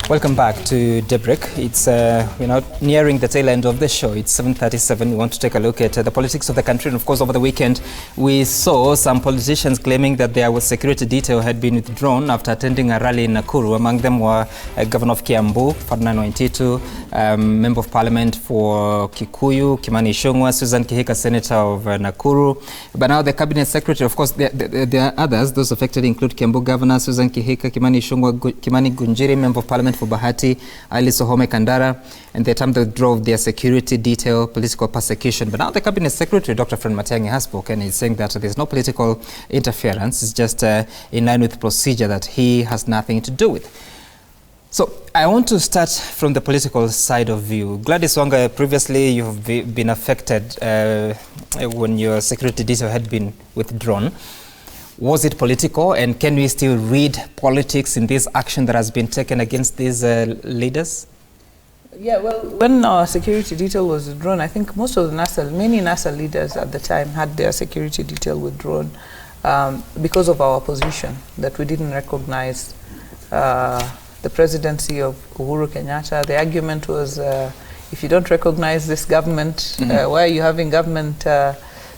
Welcome back to Daybreak. It's we're now nearing the tail end of the show. It's 7:37. We want to take a look at the politics of the country. And of course, over the weekend, we saw some politicians claiming that their security detail had been withdrawn after attending a rally in Nakuru. Among them were Governor of Kiambu, Ferdinand Waititu, Member of Parliament for Kikuyu, Kimani Ichung'wah, Susan Kihika, Senator of Nakuru. But now the Cabinet Secretary, of course, there are others. Those affected include Kiambu Governor, Susan Kihika, Kimani Ichung'wah, Kimani Gunjiri, Member of Parliament for Bahati, Ali Sohome Kandara, and they attempt to withdraw their security detail, political persecution. But now the Cabinet Secretary, Dr. Fred Matiang'i, has spoken. He's saying that there's no political interference. It's just in line with procedure that he has nothing to do with. So I want to start from the political side of view. Gladys Wanga, previously you've been affected when your security detail had been withdrawn. Was it political, and can we still read politics in this action that has been taken against these leaders? Yeah, well, when our security detail was withdrawn, I think most of the many NASA leaders at the time had their security detail withdrawn because of our position that we didn't recognize the presidency of Uhuru Kenyatta. The argument was, if you don't recognize this government, why are you having government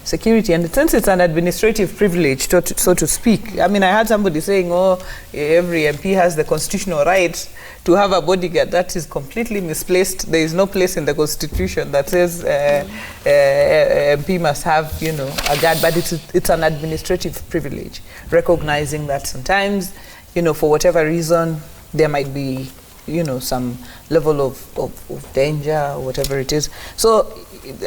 security? And since it's an administrative privilege, so to speak, I mean, I heard somebody saying, oh, every MP has the constitutional right to have a bodyguard. That is completely misplaced. There is no place in the Constitution that says MP must have, you know, a guard, but it's an administrative privilege, recognizing that sometimes, you know, for whatever reason, there might be, you know, some level of danger or whatever it is. So,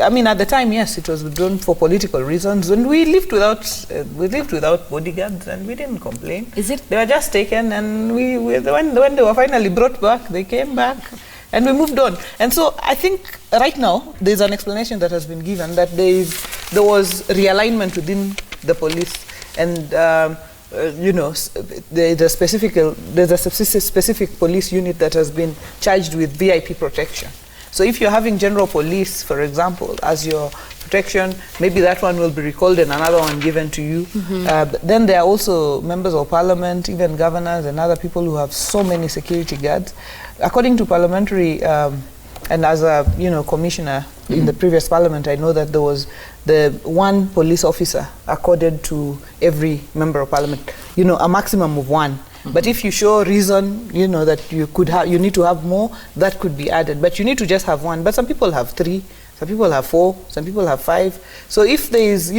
I mean, at the time, yes, it was withdrawn for political reasons, and we lived without bodyguards, and we didn't complain. Is it? They were just taken, and when they were finally brought back, they came back, and we moved on. And so, I think right now there's an explanation that has been given that there was realignment within the police, and you know, there's a specific police unit that has been charged with VIP protection. So if you're having general police, for example, as your protection, maybe that one will be recalled and another one given to you. But then there are also members of parliament, even governors and other people who have so many security guards. According to parliamentary, and as a commissioner in the previous parliament, I know that there was the one police officer accorded to every member of parliament, a maximum of one. But if you show reason, that you need to have more, that could be added. But you need to just have one. But some people have 3, some people have 4, some people have 5. So if there is,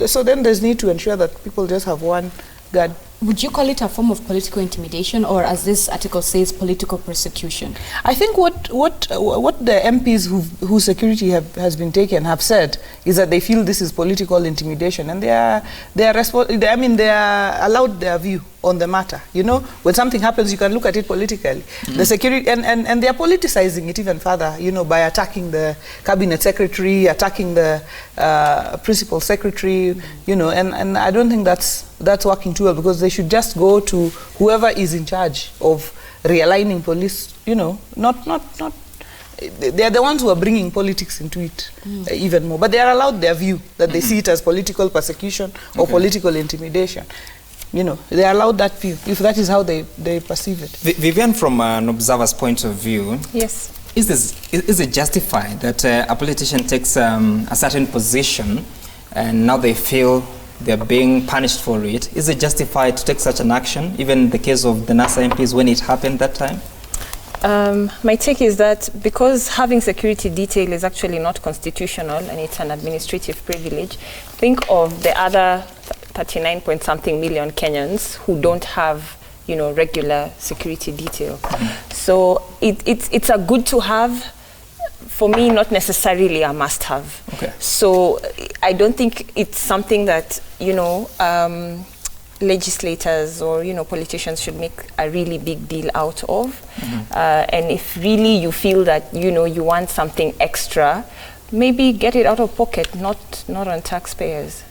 so then there's need to ensure that people just have one guard. Would you call it a form of political intimidation, or, as this article says, political persecution? I think what the MPs whose security has been taken have said is that they feel this is political intimidation, and they are allowed their view on the matter. When something happens, you can look at it politically. The security and they are politicizing it even further. By attacking the cabinet secretary, attacking the principal secretary. And I don't think that's working too well, because they should just go to whoever is in charge of realigning police. Not. They are the ones who are bringing politics into it even more. But they are allowed their view that they see it as political persecution or political intimidation. They are allowed that view, if that is how they perceive it. Vivian, from an observer's point of view, yes, is it justified that a politician takes a certain position and now they feel they're being punished for it? Is it justified to take such an action, even in the case of the NASA MPs when it happened that time? My take is that because having security detail is actually not constitutional and it's an administrative privilege, think of the other 39-point-something million Kenyans who don't have, regular security detail. So it's a good to have. For me, not necessarily a must-have. Okay. So I don't think it's something that legislators or politicians should make a really big deal out of. And if really you feel that you want something extra, maybe get it out of pocket, not on taxpayers.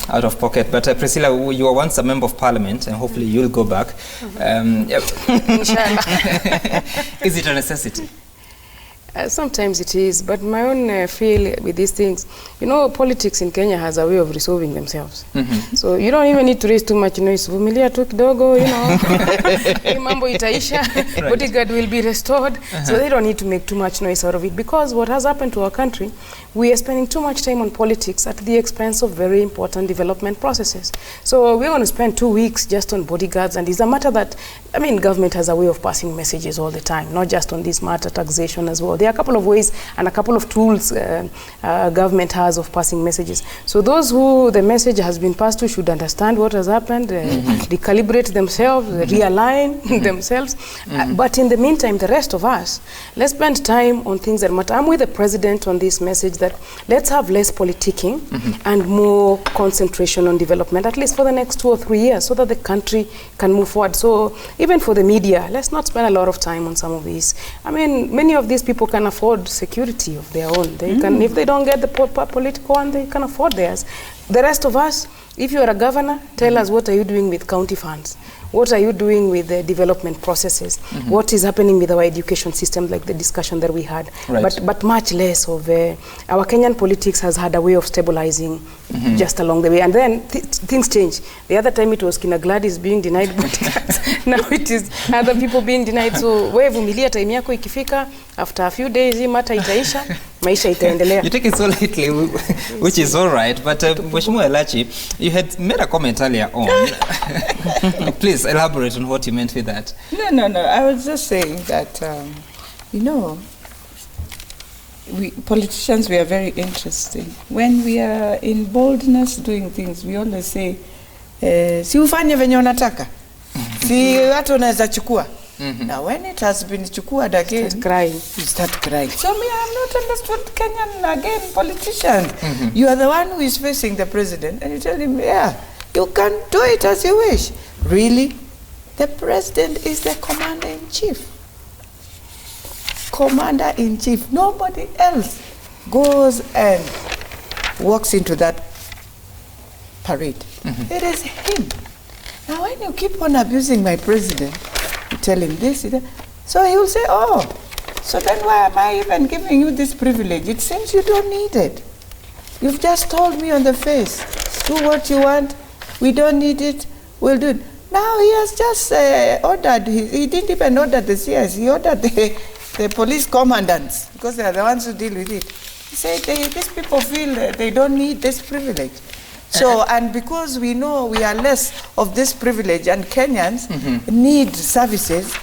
Out of pocket. But Priscilla, you were once a member of parliament, and hopefully you'll go back. Is it a necessity? Sometimes it is, but my own feel with these things, you know, politics in Kenya has a way of resolving themselves. So you don't even need to raise too much noise. Vumilia tu kidogo, you know, hii mambo itaisha, bodyguard will be restored. So they don't need to make too much noise out of it, because what has happened to our country, we are spending too much time on politics at the expense of very important development processes. So we're going to spend 2 weeks just on bodyguards, and it's a matter that, I mean, government has a way of passing messages all the time, not just on this matter, taxation as well. There are a couple of ways and a couple of tools government has of passing messages. So those who the message has been passed to should understand what has happened, recalibrate themselves, realign themselves. But in the meantime, the rest of us, let's spend time on things that matter. I'm with the president on this message that let's have less politicking and more concentration on development, at least for the next 2 or 3 years, so that the country can move forward. So even for the media, let's not spend a lot of time on some of these. I mean, many of these people can afford security of their own. They can, if they don't get the political one, they can afford theirs. The rest of us, if you are a governor, tell us what are you doing with county funds? What are you doing with the development processes? What is happening with our education system, like the discussion that we had? Right. But much less of our Kenyan politics has had a way of stabilizing just along the way. And then things change. The other time it was Kina Gladys being denied bodyguards. Now it is other people being denied. So wewe vumilia time yako ikifika, after a few days hii mata itaisha, maisha itaendelea. You take it so lightly, which is all right. But Mheshimiwa Elachi, you had made a comment earlier on. Please elaborate on what you meant with that. No. I was just saying that, you know, we politicians, we are very interesting. When we are in boldness doing things, we always say, si ufanye venye unataka. Si watu unaweza chukua. Now when it has been chukuad again, you start crying. So me, I have not understood Kenyan again politicians. You are the one who is facing the president, and you tell him, yeah, you can do it as you wish. Really? The president is the commander-in-chief. Commander-in-chief. Nobody else goes and walks into that parade. It is him. Now when you keep on abusing my president, you tell him this, so he will say, oh, so then why am I even giving you this privilege? It seems you don't need it. You've just told me on the face, do what you want, we don't need it, we'll do it. Now he has just ordered, he didn't even order the CS, he ordered the police commandants, because they are the ones who deal with it. He said, these people feel they don't need this privilege. So, and because we know we are less of this privilege and Kenyans need services,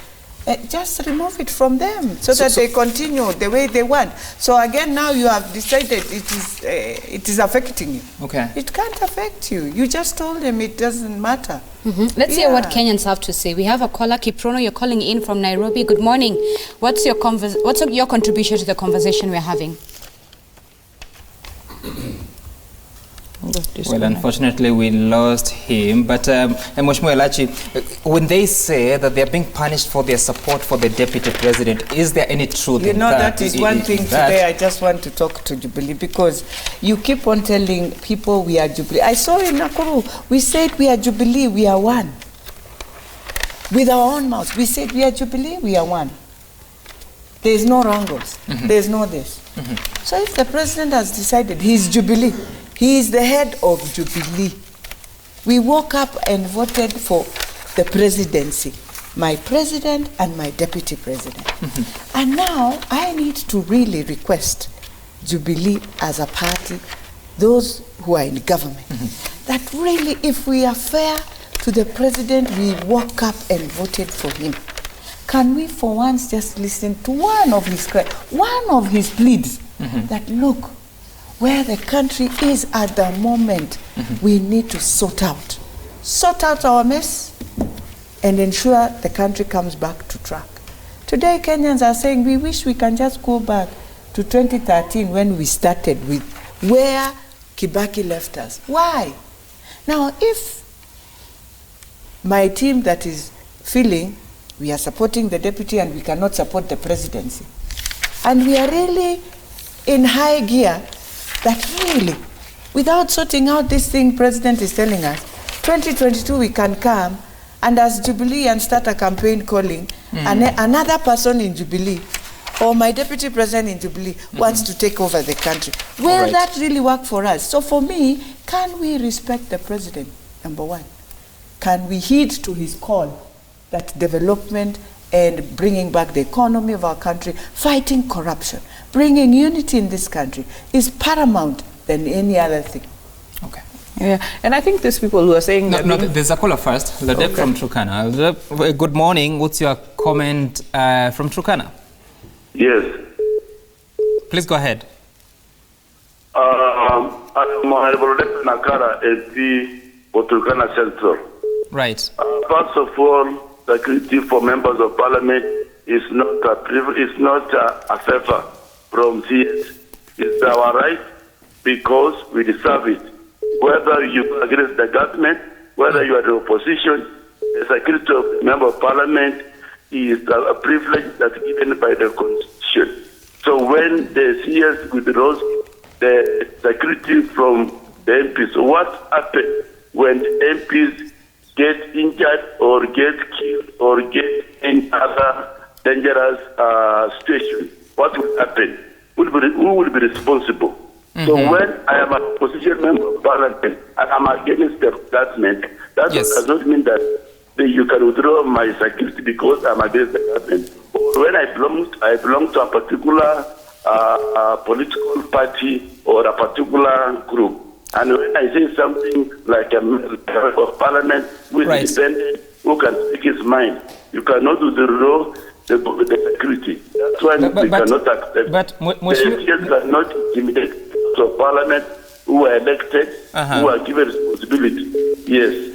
just remove it from them so that they continue the way they want. So again, now you have decided it is affecting you. Okay. It can't affect you. You just told them it doesn't matter. Let's hear what Kenyans have to say. We have a caller, Kiprono, you're calling in from Nairobi. Good morning. What's your contribution to the conversation we're having? Well, unfortunately, we lost him. But Mheshimiwa Elachi, when they say that they are being punished for their support for the deputy president, is there any truth in that? You know, that is one thing today I just want to talk to Jubilee, because you keep on telling people we are Jubilee. I saw in Nakuru, we said we are Jubilee, we are one. With our own mouths, we said we are Jubilee, we are one. There is no wrangles. There is no this. So if the president has decided he is Jubilee, he is the head of Jubilee. We woke up and voted for the presidency, my president and my deputy president. And now I need to really request Jubilee as a party, those who are in government, that really if we are fair to the president, we woke up and voted for him. Can we for once just listen to one of his pleads, that look, where the country is at the moment, we need to sort out our mess and ensure the country comes back to track. Today Kenyans are saying we wish we can just go back to 2013 when we started with where Kibaki left us. Why? Now if my team that is feeling we are supporting the deputy and we cannot support the presidency, and we are really in high gear, that really, without sorting out this thing president is telling us, 2022 we can come and as Jubilee and start a campaign calling another person in Jubilee or my deputy president in Jubilee wants to take over the country. Will right. that really work for us? So for me, can we respect the president, number one? Can we heed to his call that development and bringing back the economy of our country, fighting corruption, bringing unity in this country is paramount than any other thing. Okay. Yeah, and I think there's people who are saying that... No, there's a caller first, Ladep from Turkana. Ladep, good morning. What's your comment from Turkana? Yes. Please go ahead. I'm Honorable Nakara, MP for Turkana Central. Right. First of all, security for members of parliament is not a favor from CS. It's our right because we deserve it. Whether you agree with the government, whether you are the opposition, the security of the member of parliament is a privilege that's given by the constitution. So when the CS withdraws the security from the MPs, what happens when the MPs get injured or get killed or get in other dangerous situation? What will happen? Who will be responsible? So when I am a opposition member of parliament and I'm against the government, that does not mean that you can withdraw my security because I'm against the government. Or when I belong to a particular political party or a particular group. And when I say something like a member of parliament who is independent, who can speak his mind, you cannot withdraw the security. That's why we cannot accept. But the cannot intimidate of parliament who are elected, who are given responsibility. Yes.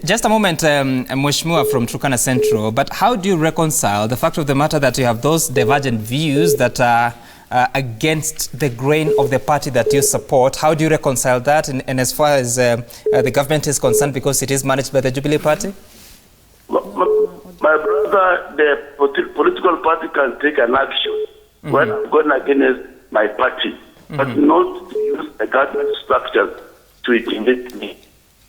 Just a moment, Mheshimiwa from Turkana Central, but how do you reconcile the fact of the matter that you have those divergent views that are against the grain of the party that you support? how do you reconcile that? And as far as the government is concerned, because it is managed by the Jubilee Party? My brother, the political party can take an action when I'm going against my party, but not to use the government structure to intimidate me.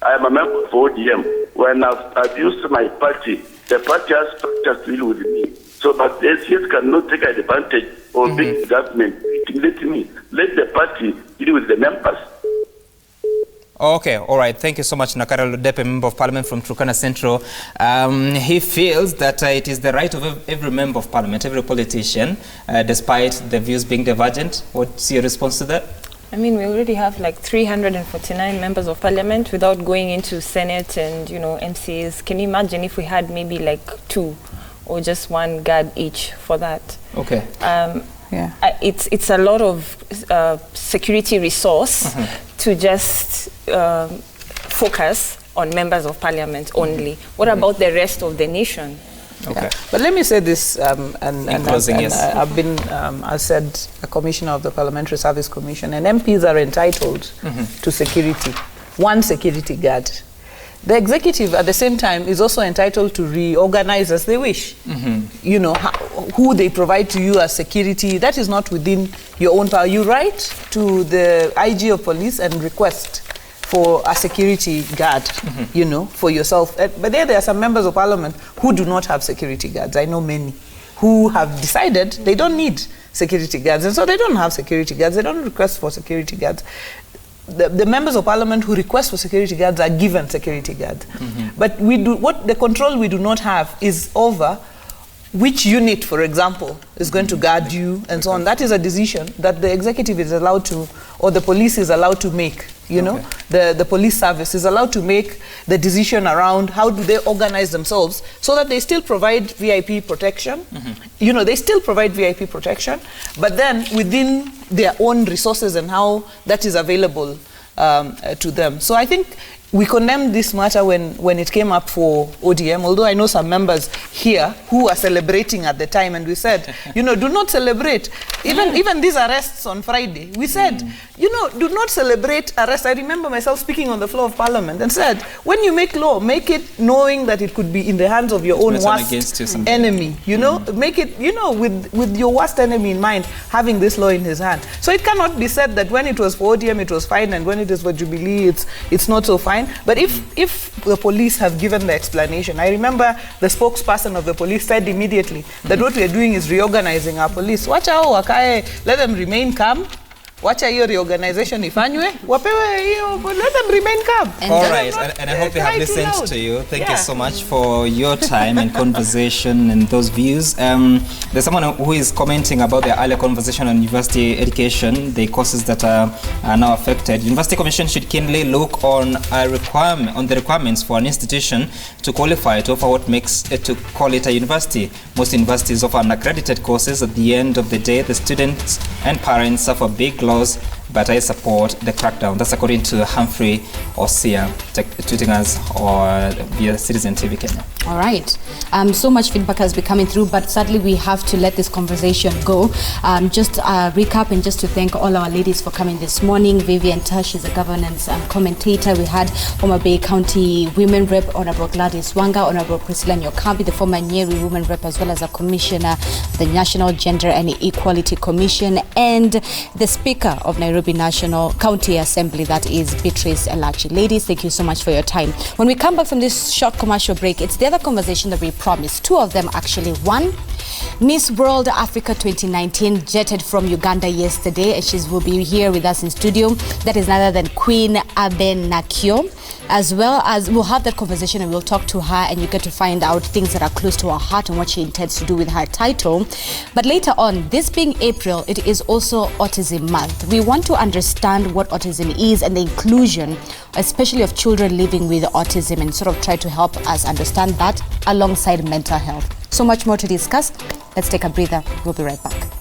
I am a member of ODM. When I've used my party, the party has structure to deal with me. So, but the SCS cannot take advantage of big government to intimidate me. Let the party deal with the members. Okay, all right. Thank you so much, Nakara Ludepe, Member of Parliament from Turkana Central. He feels that it is the right of every Member of Parliament, every politician, despite the views being divergent. What's your response to that? I mean, we already have like 349 members of parliament without going into Senate and, MCs. Can you imagine if we had maybe like 2 or just 1 guard each for that? Okay. It's a lot of security resource to just focus on members of parliament only. What about the rest of the nation? Okay. But let me say this, in closing, yes. I've been, as said, a commissioner of the Parliamentary Service Commission, and MPs are entitled to security, 1 security guard. The executive, at the same time, is also entitled to reorganize as they wish. Who they provide to you as security, that is not within your own power. You write to the IG of police and request for a security guard, for yourself. But there are some members of parliament who do not have security guards. I know many who have decided they don't need security guards, and so they don't have security guards. They don't request for security guards. The members of parliament who request for security guards are given security guards. But the control we do not have is over which unit, for example, is going to guard you and so on. That is a decision that the executive is allowed to, or the police is allowed to make. The police service is allowed to make the decision around how do they organize themselves so that they still provide VIP protection. They still provide VIP protection, but then within their own resources and how that is available to them. So I think we condemned this matter when it came up for ODM, although I know some members here who are celebrating at the time, and we said, do not celebrate. Even these arrests on Friday, we said, do not celebrate arrests. I remember myself speaking on the floor of Parliament and said, when you make law, make it knowing that it could be in the hands of your own worst enemy. Make it, with your worst enemy in mind, having this law in his hand. So it cannot be said that when it was for ODM, it was fine, and when it is for Jubilee, it's not so fine. fine. But if the police have given the explanation, I remember the spokesperson of the police said immediately that what we are doing is reorganizing our police. Wacha hao wakae, let them remain calm. Wacha hiyo reorganization ifanywe, wapewe hiyo, let them remain calm. All right, and I hope they have listened to you. Thank you so much for your time and conversation and those views. There's someone who is commenting about the earlier conversation on university education, the courses that are now affected. University Commission should keenly look on the requirements for an institution to qualify to offer what makes it to call it a university. Most universities offer unaccredited courses. At the end of the day, the students and parents suffer big loss, but I support the crackdown. That's according to Humphrey Osia, tweeting us via Citizen TV Kenya. All right. So much feedback has been coming through, but sadly we have to let this conversation go. Just a recap and just to thank all our ladies for coming this morning. Vivian Tash is a governance commentator. We had Homa Bay County Women Rep, Honorable Gladys Wanga, Honorable Priscilla Nyokabi, the former Nyeri Women Rep, as well as a commissioner, the National Gender and Equality Commission, and the Speaker of Nairobi National County Assembly, that is Beatrice Elachi. Ladies, thank you so much for your time. When we come back from this short commercial break, it's the other conversation that we promised. Two of them actually. One, Miss World Africa 2019 jetted from Uganda yesterday, and she will be here with us in studio. That is none other than Queen Abenakio. As well as we'll have that conversation and we'll talk to her and you get to find out things that are close to her heart and what she intends to do with her title. But later on, this being April, it is also Autism Month. We want to understand what autism is and the inclusion, especially of children living with autism, and sort of try to help us understand that alongside mental health. So much more to discuss. Let's take a breather. We'll be right back.